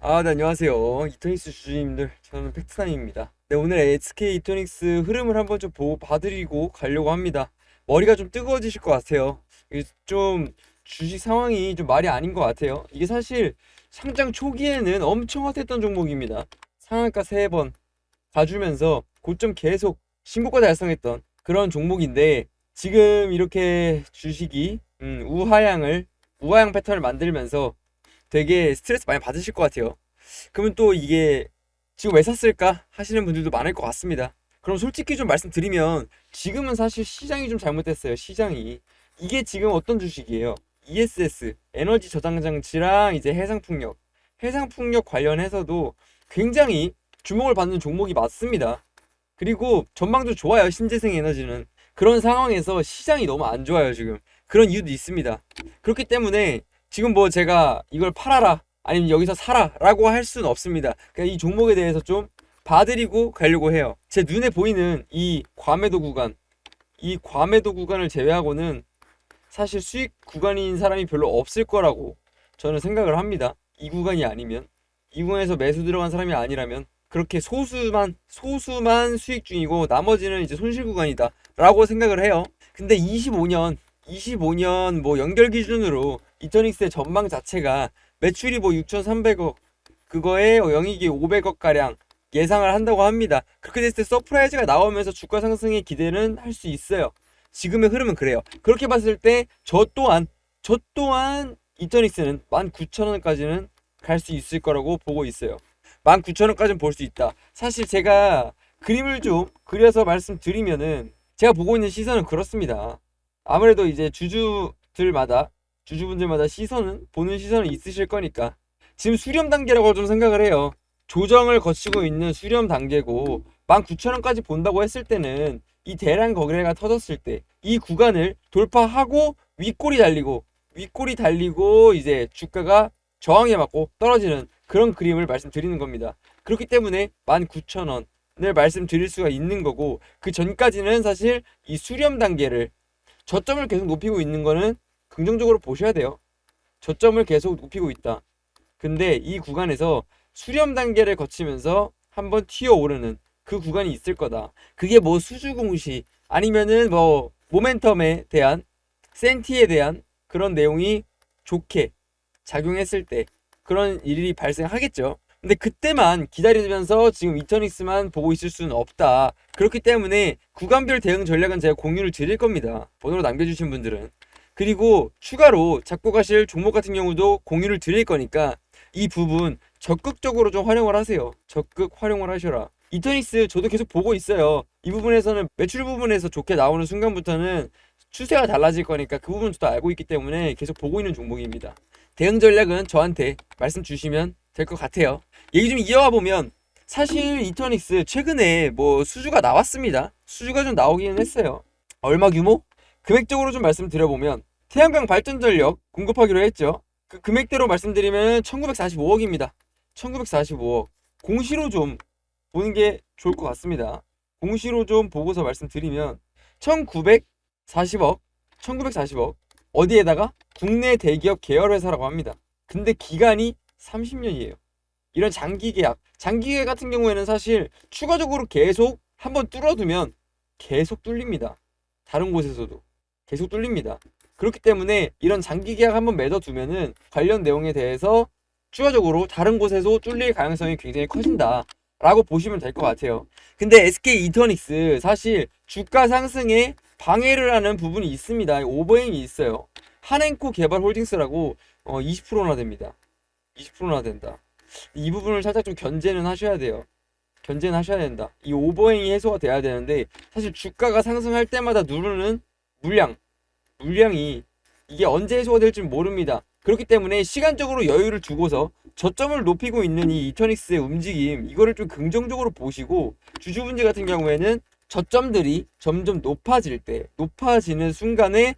네, 안녕하세요. 이토닉스 주주님들, 저는 팩트나임입니다. 네, 오늘 SK 이토닉스 흐름을 한번 좀 봐드리고 가려고 합니다. 머리가 좀 뜨거워지실 것 같아요. 이게 좀 주식 상황이 좀 말이 아닌 것 같아요. 이게 사실 상장 초기에는 엄청 핫했던 종목입니다. 상한가 3번 가주면서 고점 계속 신고가 달성했던 그런 종목인데, 지금 이렇게 주식이 우하향 패턴을 만들면서 되게 스트레스 많이 받으실 것 같아요. 그러면 또 이게 지금 왜 샀을까 하시는 분들도 많을 것 같습니다. 그럼 솔직히 좀 말씀드리면 지금은 사실 시장이 좀 잘못됐어요. 시장이 이게 지금 어떤 주식이에요? ESS 에너지 저장 장치랑 이제 해상풍력 관련해서도 굉장히 주목을 받는 종목이 맞습니다. 그리고 전망도 좋아요. 신재생 에너지는 그런 상황에서 시장이 너무 안 좋아요. 지금 그런 이유도 있습니다. 그렇기 때문에 지금 뭐 제가 이걸 팔아라 아니면 여기서 사라 라고 할 수는 없습니다. 그냥 이 종목에 대해서 좀 봐드리고 가려고 해요. 제 눈에 보이는 이 과매도 구간을 제외하고는 사실 수익 구간인 사람이 별로 없을 거라고 저는 생각을 합니다. 이 구간이 아니면, 이 구간에서 매수 들어간 사람이 아니라면 그렇게 소수만 수익 중이고 나머지는 이제 손실 구간이다 라고 생각을 해요. 근데 25년 뭐 연결 기준으로 이터닉스의 전망 자체가 매출이 뭐 6,300억, 그거에 영익이 500억 가량 예상을 한다고 합니다. 그렇게 됐을 때 서프라이즈가 나오면서 주가 상승의 기대는 할 수 있어요. 지금의 흐름은 그래요. 그렇게 봤을 때 저 또한 이터닉스는 19,000원까지는 갈 수 있을 거라고 보고 있어요. 19,000원까지는 볼 수 있다. 사실 제가 그림을 좀 그려서 말씀드리면은, 제가 보고 있는 시선은 그렇습니다. 아무래도 이제 주주분들마다 보는 시선은 있으실 거니까 지금 수렴 단계라고 좀 생각을 해요. 조정을 거치고 있는 수렴 단계고 19,000원까지 본다고 했을 때는 이 대량 거래가 터졌을 때 이 구간을 돌파하고 윗골이 달리고 이제 주가가 저항에 맞고 떨어지는 그런 그림을 말씀드리는 겁니다. 그렇기 때문에 19,000원을 말씀드릴 수가 있는 거고, 그 전까지는 사실 이 수렴 단계를, 저점을 계속 높이고 있는 거는 긍정적으로 보셔야 돼요. 저점을 계속 높이고 있다. 근데 이 구간에서 수렴 단계를 거치면서 한번 튀어오르는 그 구간이 있을 거다. 그게 뭐 수주 공시 아니면은 뭐 모멘텀에 대한, 센티에 대한 그런 내용이 좋게 작용했을 때 그런 일이 발생하겠죠. 근데 그때만 기다리면서 지금 이터닉스만 보고 있을 수는 없다. 그렇기 때문에 구간별 대응 전략은 제가 공유를 드릴 겁니다. 번호로 남겨주신 분들은. 그리고 추가로 잡고 가실 종목 같은 경우도 공유를 드릴 거니까 이 부분 적극적으로 좀 활용을 하세요. 적극 활용을 하셔라. 이터닉스 저도 계속 보고 있어요. 이 부분에서는 매출 부분에서 좋게 나오는 순간부터는 추세가 달라질 거니까 그 부분 저도 알고 있기 때문에 계속 보고 있는 종목입니다. 대응 전략은 저한테 말씀 주시면 될 것 같아요. 얘기 좀 이어가 보면, 사실 이터닉스 최근에 뭐 수주가 나왔습니다. 수주가 좀 나오기는 했어요. 얼마 규모? 금액적으로 좀 말씀드려보면 태양광 발전 전력 공급하기로 했죠. 그 금액대로 말씀드리면 1945억입니다. 1945억. 공시로 좀 보는 게 좋을 것 같습니다. 공시로 좀 보고서 말씀드리면 1940억, 1940억. 어디에다가? 국내 대기업 계열회사라고 합니다. 근데 기간이 30년이에요. 이런 장기 계약 같은 경우에는 사실 추가적으로 계속 한번 뚫어두면 계속 뚫립니다. 다른 곳에서도 계속 뚫립니다. 그렇기 때문에 이런 장기 계약 한번 맺어두면은 관련 내용에 대해서 추가적으로 다른 곳에서 뚫릴 가능성이 굉장히 커진다 라고 보시면 될 것 같아요. 근데 SK 이터닉스 사실 주가 상승에 방해를 하는 부분이 있습니다. 오버행이 있어요. 한행코 개발 홀딩스라고 20%나 됩니다. 20%나 된다. 이 부분을 살짝 좀 견제는 하셔야 돼요. 견제는 하셔야 된다. 이 오버행이 해소가 돼야 되는데, 사실 주가가 상승할 때마다 누르는 물량이 이게 언제 해소가 될지 모릅니다. 그렇기 때문에 시간적으로 여유를 두고서 저점을 높이고 있는 이 이터닉스의 움직임, 이거를 좀 긍정적으로 보시고, 주주분들 같은 경우에는 저점들이 점점 높아지는 순간에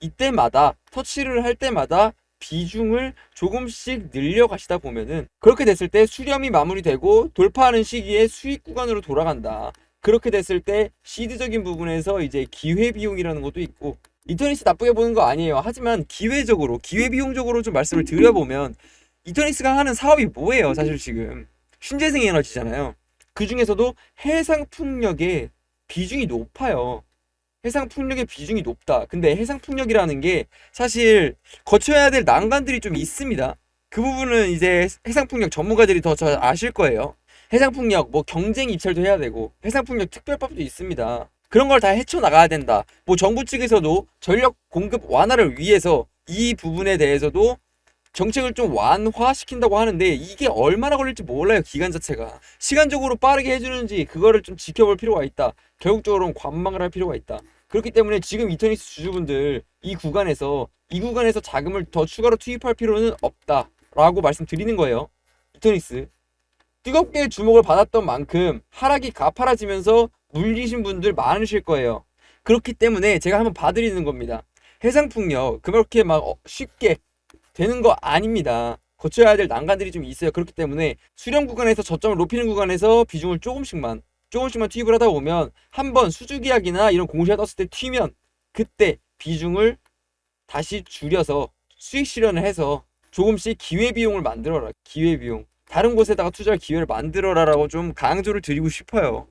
이때마다 터치를 할 때마다 비중을 조금씩 늘려가시다 보면은, 그렇게 됐을 때 수렴이 마무리되고 돌파하는 시기에 수익 구간으로 돌아간다. 그렇게 됐을 때 시드적인 부분에서 이제 기회비용이라는 것도 있고, 이터닉스 나쁘게 보는 거 아니에요. 하지만 기회비용적으로 좀 말씀을 드려보면, 이터닉스가 하는 사업이 뭐예요? 사실 지금 신재생 에너지잖아요. 그 중에서도 해상풍력의 비중이 높아요. 해상풍력의 비중이 높다. 근데 해상풍력이라는 게 사실 거쳐야 될 난관들이 좀 있습니다. 그 부분은 이제 해상풍력 전문가들이 더 잘 아실 거예요. 해상풍력 뭐 경쟁 입찰도 해야 되고 해상풍력 특별법도 있습니다. 그런 걸 다 헤쳐나가야 된다. 뭐 정부 측에서도 전력 공급 완화를 위해서 이 부분에 대해서도 정책을 좀 완화시킨다고 하는데 이게 얼마나 걸릴지 몰라요. 기간 자체가 시간적으로 빠르게 해주는지 그거를 좀 지켜볼 필요가 있다. 결국적으로는 관망을 할 필요가 있다. 그렇기 때문에 지금 이터닉스 주주분들 이 구간에서 자금을 더 추가로 투입할 필요는 없다라고 말씀드리는 거예요. 이터닉스 뜨겁게 주목을 받았던 만큼 하락이 가파라지면서 물리신 분들 많으실 거예요. 그렇기 때문에 제가 한번 봐드리는 겁니다. 해상풍력 그렇게 막 쉽게 되는 거 아닙니다. 거쳐야 될 난관들이 좀 있어요. 그렇기 때문에 수렴 구간에서 저점을 높이는 구간에서 비중을 조금씩만 투입을 하다 보면 한번 수주계약이나 이런 공시가 떴을 때 튀면 그때 비중을 다시 줄여서 수익 실현을 해서 조금씩 기회비용을 만들어라. 기회비용. 다른 곳에다가 투자할 기회를 만들어라라고 좀 강조를 드리고 싶어요.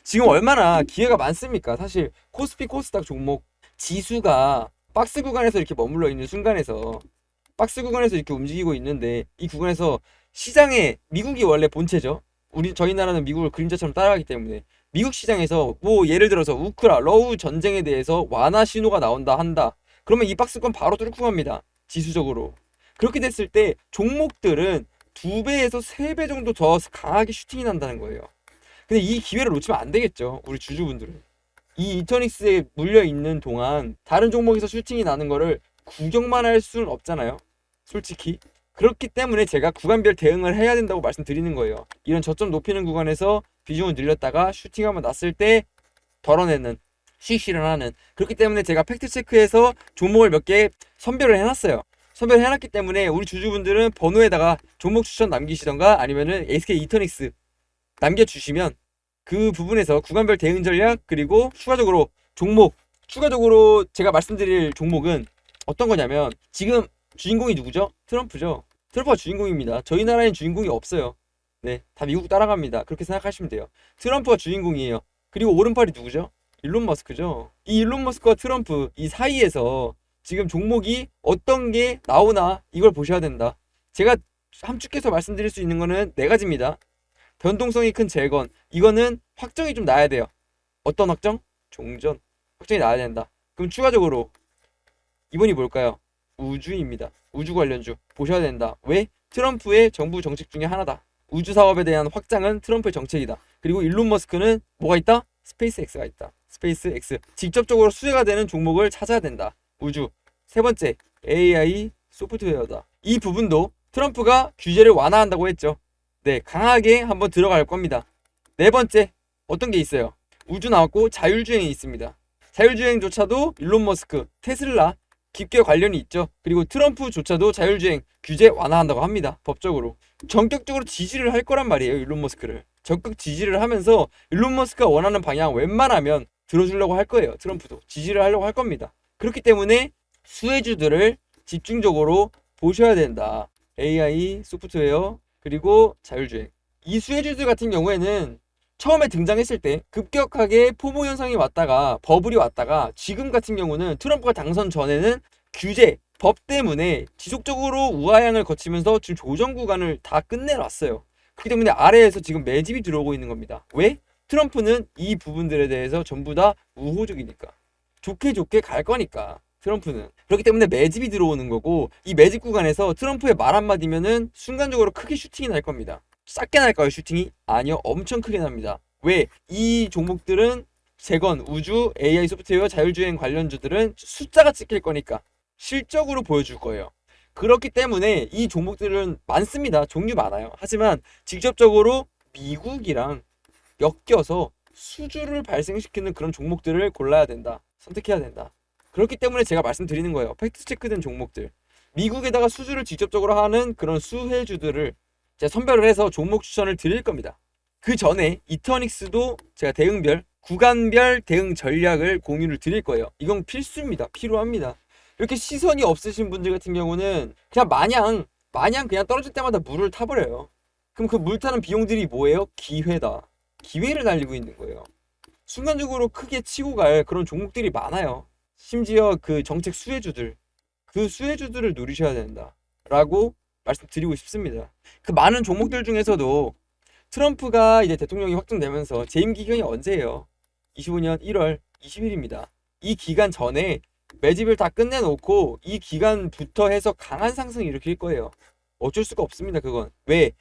지금 얼마나 기회가 많습니까? 사실 코스피 코스닥 종목 지수가 박스 구간에서 이렇게 머물러 있는 순간에서 박스 구간에서 이렇게 움직이고 있는데 이 구간에서 시장에 미국이 원래 본체죠. 저희 나라는 미국을 그림자처럼 따라가기 때문에 미국 시장에서 뭐 예를 들어서 러우 전쟁에 대해서 완화 신호가 나온다 한다. 그러면 이 박스권 바로 뚫고 갑니다. 지수적으로. 그렇게 됐을 때 종목들은 2배에서 3배 정도 더 강하게 슈팅이 난다는 거예요. 근데 이 기회를 놓치면 안 되겠죠. 우리 주주분들은. 이 이터닉스에 물려 있는 동안 다른 종목에서 슈팅이 나는 거를 구경만 할 수는 없잖아요. 솔직히. 그렇기 때문에 제가 구간별 대응을 해야 된다고 말씀드리는 거예요. 이런 저점 높이는 구간에서 비중을 늘렸다가 슈팅 한번 났을 때 덜어내는 수익 실현하는. 그렇기 때문에 제가 팩트체크해서 종목을 몇 개 선별을 해놨어요. 선별을 해놨기 때문에 우리 주주분들은 번호에다가 종목 추천 남기시던가 아니면은 SK 이터닉스 남겨주시면 그 부분에서 구간별 대응 전략 그리고 추가적으로 제가 말씀드릴 종목은 어떤 거냐면 지금 주인공이 누구죠? 트럼프죠. 트럼프가 주인공입니다. 저희 나라엔 주인공이 없어요. 네, 다 미국 따라갑니다. 그렇게 생각하시면 돼요. 트럼프가 주인공이에요. 그리고 오른팔이 누구죠? 일론 머스크죠. 이 일론 머스크와 트럼프 이 사이에서 지금 종목이 어떤 게 나오나 이걸 보셔야 된다. 제가 함축해서 말씀드릴 수 있는 거는 4가지입니다. 변동성이 큰 재건. 이거는 확정이 좀 나야 돼요. 어떤 확정? 종전. 확정이 나야 된다. 그럼 추가적으로 이번이 뭘까요? 우주입니다. 우주 관련주 보셔야 된다. 왜? 트럼프의 정부 정책 중에 하나다. 우주 사업에 대한 확장은 트럼프의 정책이다. 그리고 일론 머스크는 뭐가 있다? 스페이스X가 있다. 스페이스X. 직접적으로 수혜가 되는 종목을 찾아야 된다. 우주. 3번째, AI 소프트웨어다. 이 부분도 트럼프가 규제를 완화한다고 했죠. 네, 강하게 한번 들어갈 겁니다. 4번째, 어떤 게 있어요? 우주 나왔고 자율주행이 있습니다. 자율주행조차도 일론 머스크, 테슬라 깊게 관련이 있죠. 그리고 트럼프조차도 자율주행 규제 완화한다고 합니다. 법적으로. 전격적으로 지지를 할 거란 말이에요. 일론 머스크를. 적극 지지를 하면서 일론 머스크가 원하는 방향 웬만하면 들어주려고 할 거예요. 트럼프도. 지지를 하려고 할 겁니다. 그렇기 때문에 수혜주들을 집중적으로 보셔야 된다. AI, 소프트웨어, 그리고 자율주행. 이 수혜주들 같은 경우에는 처음에 등장했을 때 급격하게 포모 현상이 왔다가 버블이 왔다가 지금 같은 경우는 트럼프가 당선 전에는 규제, 법 때문에 지속적으로 우하향을 거치면서 지금 조정 구간을 다 끝내놨어요. 그렇기 때문에 아래에서 지금 매집이 들어오고 있는 겁니다. 왜? 트럼프는 이 부분들에 대해서 전부 다 우호적이니까. 좋게 갈 거니까. 트럼프는. 그렇기 때문에 매집이 들어오는 거고 이 매집 구간에서 트럼프의 말 한마디면은 순간적으로 크게 슈팅이 날 겁니다. 작게 날까요, 슈팅이? 아니요, 엄청 크게 납니다. 왜? 이 종목들은 재건, 우주, AI 소프트웨어, 자율주행 관련주들은 숫자가 찍힐 거니까 실적으로 보여줄 거예요. 그렇기 때문에 이 종목들은 많습니다. 종류 많아요. 하지만 직접적으로 미국이랑 엮여서 수주를 발생시키는 그런 종목들을 골라야 된다. 선택해야 된다. 그렇기 때문에 제가 말씀드리는 거예요. 팩트 체크된 종목들. 미국에다가 수주를 직접적으로 하는 그런 수혜주들을 제가 선별을 해서 종목 추천을 드릴 겁니다. 그 전에 이터닉스도 제가 대응별, 구간별 대응 전략을 공유를 드릴 거예요. 이건 필수입니다. 필요합니다. 이렇게 시선이 없으신 분들 같은 경우는 그냥 마냥 마냥 그냥 떨어질 때마다 물을 타버려요. 그럼 그 물 타는 비용들이 뭐예요? 기회다. 기회를 날리고 있는 거예요. 순간적으로 크게 치고 갈 그런 종목들이 많아요. 심지어 그 정책 수혜주들, 그 수혜주들을 누리셔야 된다 라고 말씀드리고 싶습니다. 그 많은 종목들 중에서도 트럼프가 이제 대통령이 확정되면서 재임 기간이 언제예요? 25년 1월 20일입니다. 이 기간 전에 매집을 다 끝내놓고 이 기간부터 해서 강한 상승을 일으킬 거예요. 어쩔 수가 없습니다. 그건 왜?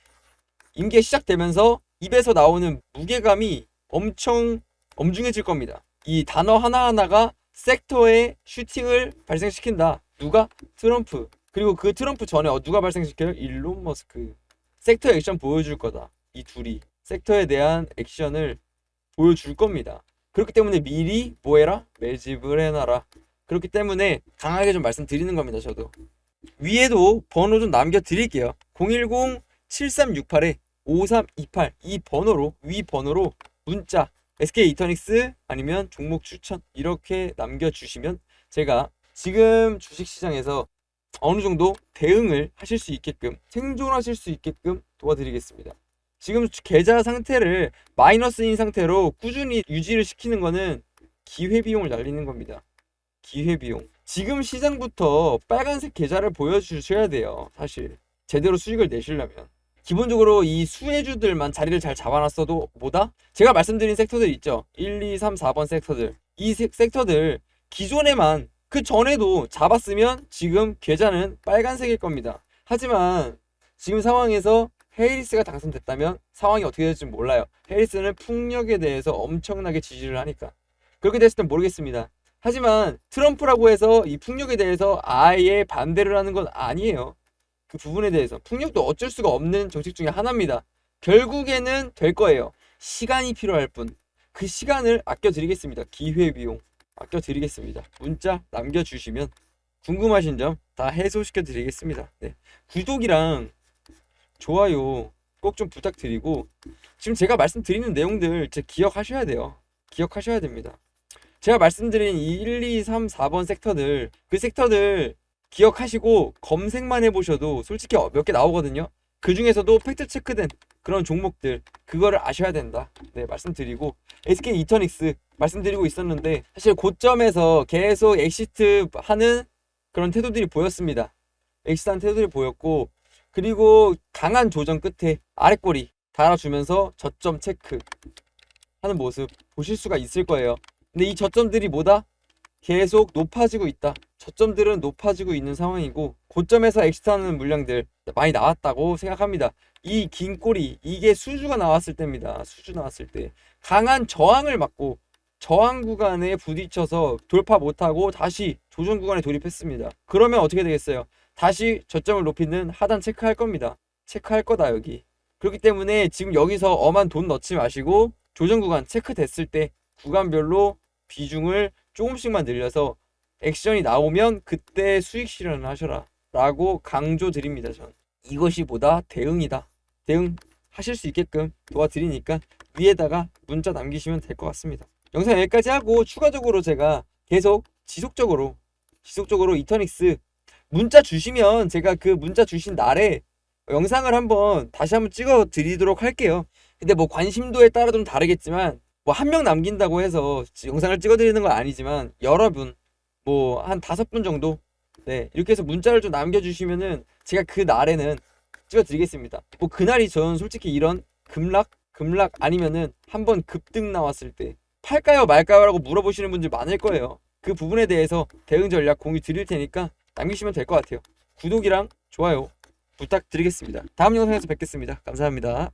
임기가 시작되면서 입에서 나오는 무게감이 엄청 엄중해질 겁니다. 이 단어 하나하나가 섹터에 슈팅을 발생시킨다. 누가? 트럼프. 그리고 그 트럼프 전에 누가 발생시켜요? 일론 머스크. 섹터 액션 보여줄 거다. 이 둘이 섹터에 대한 액션을 보여줄 겁니다. 그렇기 때문에 미리 뭐해라? 매집을 해놔라. 그렇기 때문에 강하게 좀 말씀드리는 겁니다. 저도 위에도 번호 좀 남겨드릴게요. 010-7368-5328 이 번호로, 위 번호로 문자 SK 이터닉스 아니면 종목 추천 이렇게 남겨주시면 제가 지금 주식시장에서 어느 정도 대응을 하실 수 있게끔, 생존하실 수 있게끔 도와드리겠습니다. 지금 계좌 상태를 마이너스인 상태로 꾸준히 유지를 시키는 거는 기회비용을 날리는 겁니다. 기회비용. 지금 시장부터 빨간색 계좌를 보여주셔야 돼요. 사실 제대로 수익을 내시려면 기본적으로 이 수혜주들만 자리를 잘 잡아놨어도 뭐다? 제가 말씀드린 섹터들 있죠. 1, 2, 3, 4번 섹터들. 이 섹터들 기존에만 그 전에도 잡았으면 지금 계좌는 빨간색일 겁니다. 하지만 지금 상황에서 해리스가 당선됐다면 상황이 어떻게 될지 몰라요. 해리스는 풍력에 대해서 엄청나게 지지를 하니까. 그렇게 됐을 땐 모르겠습니다. 하지만 트럼프라고 해서 이 풍력에 대해서 아예 반대를 하는 건 아니에요. 그 부분에 대해서 풍력도 어쩔 수가 없는 정책 중에 하나입니다. 결국에는 될 거예요. 시간이 필요할 뿐. 그 시간을 아껴드리겠습니다. 기회비용 아껴드리겠습니다. 문자 남겨주시면 궁금하신 점 다 해소시켜드리겠습니다. 네. 구독이랑 좋아요 꼭 좀 부탁드리고 지금 제가 말씀드리는 내용들 진짜 기억하셔야 돼요. 기억하셔야 됩니다. 제가 말씀드린 이 1, 2, 3, 4번 섹터들 그 섹터들 기억하시고 검색만 해보셔도 솔직히 몇 개 나오거든요. 그 중에서도 팩트 체크된 그런 종목들 그거를 아셔야 된다. 네, 말씀드리고 SK 이터닉스 말씀드리고 있었는데 사실 고점에서 계속 엑시트 하는 그런 태도들이 보였습니다. 엑시트한 태도들이 보였고 그리고 강한 조정 끝에 아랫꼬리 달아주면서 저점 체크 하는 모습 보실 수가 있을 거예요. 근데 이 저점들이 뭐다? 계속 높아지고 있다. 저점들은 높아지고 있는 상황이고 고점에서 엑시트하는 물량들 많이 나왔다고 생각합니다. 이 긴 꼬리 이게 수주가 나왔을 때입니다. 수주 나왔을 때 강한 저항을 맞고 저항 구간에 부딪혀서 돌파 못하고 다시 조정 구간에 돌입했습니다. 그러면 어떻게 되겠어요? 다시 저점을 높이는 하단 체크할 겁니다. 체크할 거다 여기. 그렇기 때문에 지금 여기서 엄한 돈 넣지 마시고 조정 구간 체크됐을 때 구간별로 비중을 조금씩만 늘려서 액션이 나오면 그때 수익 실현을 하셔라 라고 강조드립니다. 전 이것이 보다 대응이다. 대응 하실 수 있게끔 도와드리니까 위에다가 문자 남기시면 될 것 같습니다. 영상 여기까지 하고 추가적으로 제가 계속 지속적으로 이터닉스 문자 주시면 제가 그 문자 주신 날에 영상을 다시 한번 찍어 드리도록 할게요. 근데 뭐 관심도에 따라 좀 다르겠지만 뭐 한 명 남긴다고 해서 영상을 찍어 드리는 건 아니지만 여러분 뭐 한 5분 정도 네 이렇게 해서 문자를 좀 남겨주시면은 제가 그 날에는 찍어 드리겠습니다. 뭐 그날이 저는 솔직히 이런 급락 아니면은 한번 급등 나왔을 때 팔까요 말까요 라고 물어보시는 분들 많을 거예요. 그 부분에 대해서 대응 전략 공유 드릴 테니까 남기시면 될 것 같아요. 구독이랑 좋아요 부탁드리겠습니다. 다음 영상에서 뵙겠습니다. 감사합니다.